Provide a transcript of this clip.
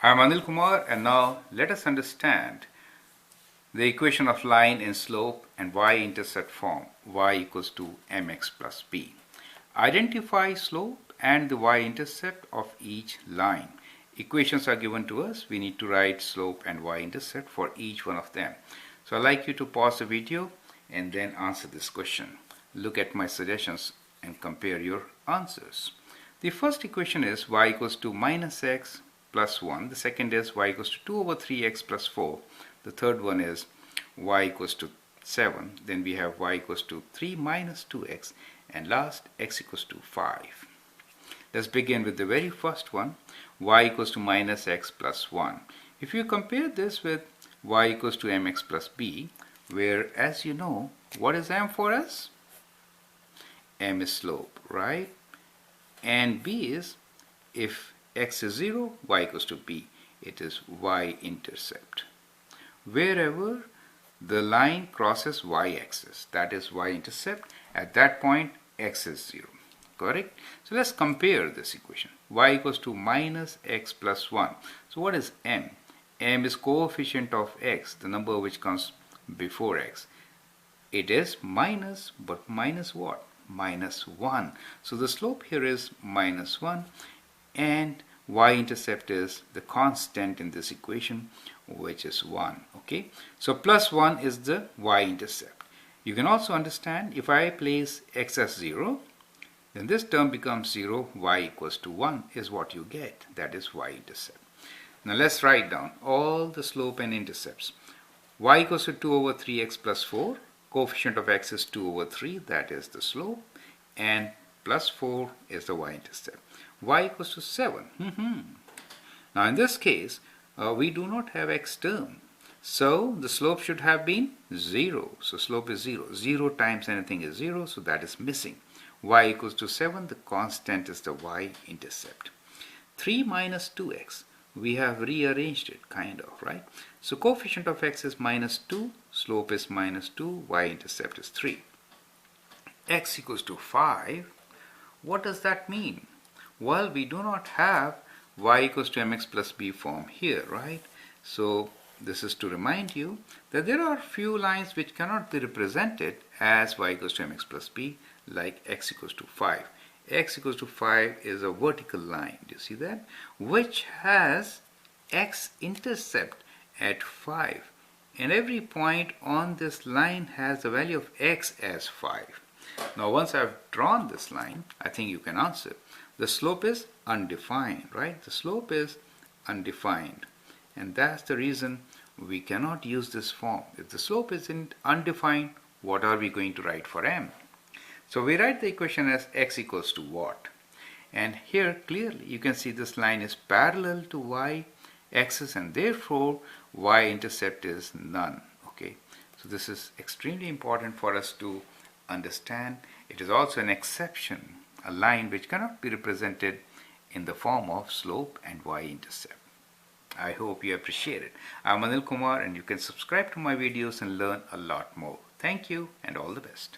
I'm Anil Kumar, and now let us understand the equation of line in slope and y-intercept form, y equals to mx plus b. Identify slope and the y-intercept of each line. Equations are given to us. We need to write slope and y-intercept for each one of them. So I'd like you to pause the video and then answer this question. Look at my suggestions and compare your answers. The first equation is y equals to minus x plus 1. The second is y equals to 2 over 3x plus 4. The third one is y equals to 7. Then we have y equals to 3 minus 2x. And last, x equals to 5. Let's begin with the very first one, y equals to minus x plus 1. If you compare this with y equals to mx plus b, where, as you know, what is m for us? M is slope, right? And b is, if x is 0, y equals to b. It is y-intercept. Wherever the line crosses y-axis, that is y-intercept, at that point x is 0. Correct? So let's compare this equation. Y equals to minus x plus 1. So what is m? M is coefficient of x, the number which comes before x. It is minus, but minus what? Minus 1. So the slope here is minus 1, and y-intercept is the constant in this equation, which is 1. Okay, so plus 1 is the y-intercept. You can also understand, if I place x as 0, then this term becomes 0. Y equals to 1 is what you get. That is y-intercept. Now let's write down all the slope and intercepts. Y equals to 2 over 3x plus 4. Coefficient of x is 2 over 3. That is the slope. And plus 4 is the y-intercept. Y equals to 7. Now in this case, we do not have x term. So the slope should have been 0. So slope is 0. 0 times anything is 0. So that is missing. Y equals to 7. The constant is the y-intercept. 3 minus 2x. We have rearranged it, kind of, right? So coefficient of x is minus 2. Slope is minus 2. Y-intercept is 3. X equals to 5. What does that mean? Well, we do not have y equals to mx plus b form here, right? So this is to remind you that there are few lines which cannot be represented as y equals to mx plus b, like x equals to 5. X equals to 5 is a vertical line, do you see that? Which has x-intercept at 5. And every point on this line has the value of x as 5. Now once I've drawn this line, I think you can answer. The slope is undefined, right? The slope is undefined. And that's the reason we cannot use this form. If the slope isn't undefined, what are we going to write for m? So we write the equation as x equals to what? And here clearly you can see this line is parallel to y-axis, and therefore y-intercept is none. Okay, so this is extremely important for us to understand. It is also an exception, a line which cannot be represented in the form of slope and y-intercept. I hope you appreciate it. I'm Anil Kumar, and you can subscribe to my videos and learn a lot more. Thank you and all the best.